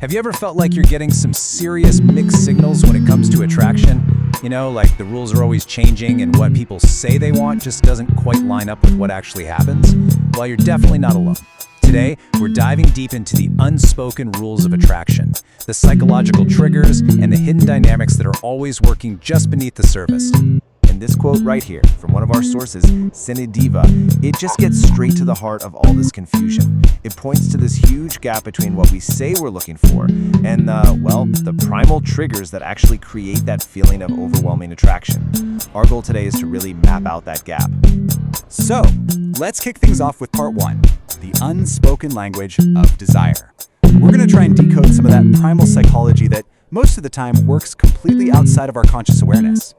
Have you ever felt like you're getting some serious mixed signals when it comes to attraction? You know, like the rules are always changing and what people say they want just doesn't quite line up with what actually happens? Well, you're definitely not alone. Today, we're diving deep into the unspoken rules of attraction, the psychological triggers, and the hidden dynamics that are always working just beneath the surface. And this quote right here, from one of our sources, Cine Diva, it just gets straight to the heart of all this confusion. It points to this huge gap between what we say we're looking for and the primal triggers that actually create that feeling of overwhelming attraction. Our goal today is to really map out that gap. So, let's kick things off with part one, the unspoken language of desire. We're going to try and decode some of that primal psychology that most of the time works completely outside of our conscious awareness.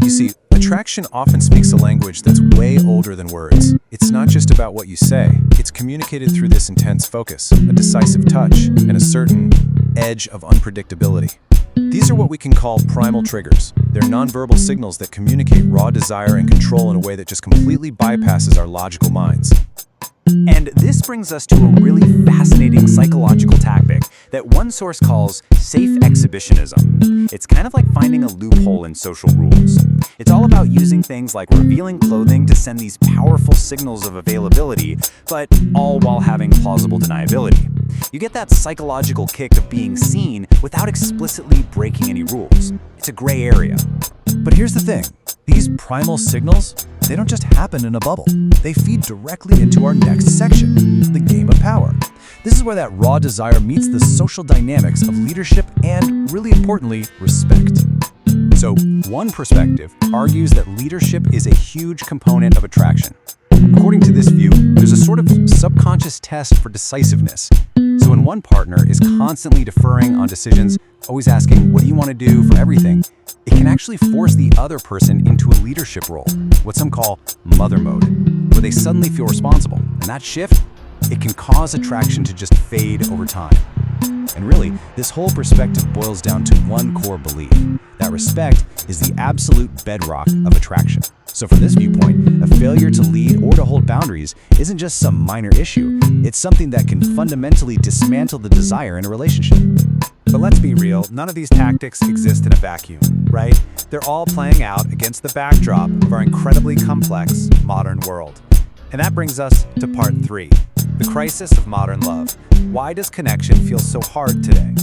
You see, attraction often speaks a language that's way older than words. It's not just about what you say. It's communicated through this intense focus, a decisive touch, and a certain edge of unpredictability. These are what we can call primal triggers. They're nonverbal signals that communicate raw desire and control in a way that just completely bypasses our logical minds. And this brings us to a really fascinating psychological tactic that one source calls safe exhibitionism. It's kind of like finding a loophole in social rules. It's all about using things like revealing clothing to send these powerful signals of availability, but all while having plausible deniability. You get that psychological kick of being seen without explicitly breaking any rules. It's a gray area. But here's the thing. These primal signals, they don't just happen in a bubble. They feed directly into our next section, the game of power. This is where that raw desire meets the social dynamics of leadership and, really importantly, respect. So, one perspective argues that leadership is a huge component of attraction. According to this view, there's a sort of subconscious test for decisiveness. So when one partner is constantly deferring on decisions, always asking, what do you want to do for everything, it can actually force the other person into a leadership role, what some call mother mode, where they suddenly feel responsible. And that shift, it can cause attraction to just fade over time. And really, this whole perspective boils down to one core belief, that respect is the absolute bedrock of attraction. So from this viewpoint, a failure to lead or to hold boundaries isn't just some minor issue, it's something that can fundamentally dismantle the desire in a relationship. But let's be real, none of these tactics exist in a vacuum, right? They're all playing out against the backdrop of our incredibly complex modern world. And that brings us to part three, the crisis of modern love. Why does connection feel so hard today?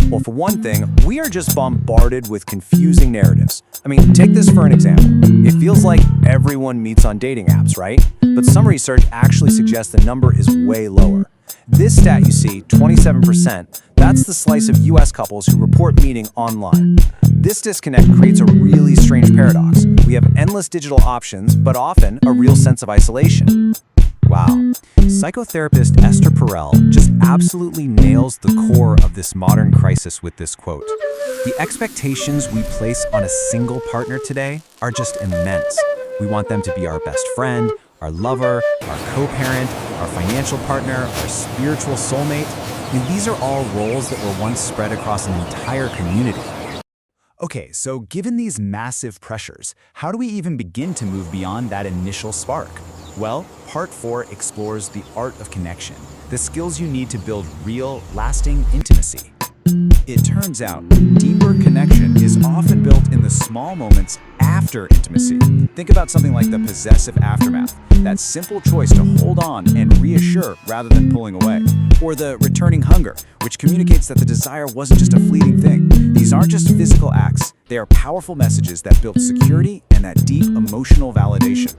Well, for one thing, we are just bombarded with confusing narratives. I mean, take this for an example. It feels like everyone meets on dating apps, right? But some research actually suggests the number is way lower. This stat you see, 27%, that's the slice of US couples who report meeting online. This disconnect creates a really strange paradox. We have endless digital options, but often a real sense of isolation. Wow. Psychotherapist Esther Perel just absolutely nails the core of this modern crisis with this quote. The expectations we place on a single partner today are just immense. We want them to be our best friend, our lover, our co-parent, our financial partner, our spiritual soulmate. And these are all roles that were once spread across an entire community. Okay, so given these massive pressures, how do we even begin to move beyond that initial spark? Well, part 4 explores the art of connection, the skills you need to build real, lasting intimacy. It turns out, deeper connection is often built in the small moments after intimacy. Think about something like the possessive aftermath, that simple choice to hold on and reassure rather than pulling away. Or the returning hunger, which communicates that the desire wasn't just a fleeting thing. These aren't just physical acts, they are powerful messages that build security and that deep emotional validation.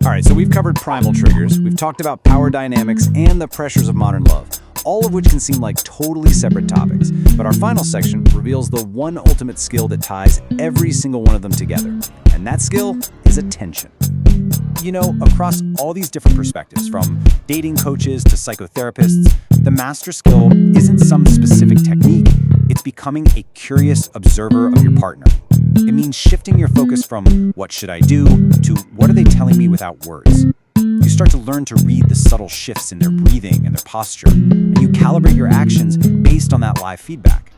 All right, so we've covered primal triggers, we've talked about power dynamics and the pressures of modern love, all of which can seem like totally separate topics. But our final section reveals the one ultimate skill that ties every single one of them together. And that skill is attention. You know, across all these different perspectives, from dating coaches to psychotherapists, the master skill isn't some specific technique. It's becoming a curious observer of your partner. It means shifting your focus from what should I do to what are they telling me without words. You start to learn to read the subtle shifts in their breathing and their posture, and you calibrate your actions based on that live feedback.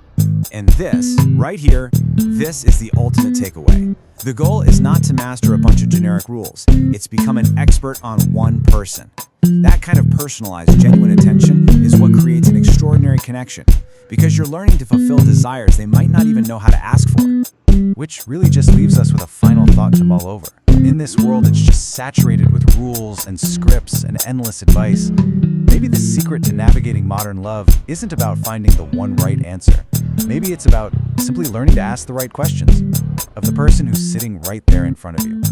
And this, right here, this is the ultimate takeaway. The goal is not to master a bunch of generic rules. It's become an expert on one person. That kind of personalized, genuine attention is what creates an extraordinary connection, because you're learning to fulfill desires they might not even know how to ask for. Which really just leaves us with a final thought to mull over. In this world that's just saturated with rules and scripts and endless advice, maybe the secret to navigating modern love isn't about finding the one right answer. Maybe it's about simply learning to ask the right questions of the person who's sitting right there in front of you.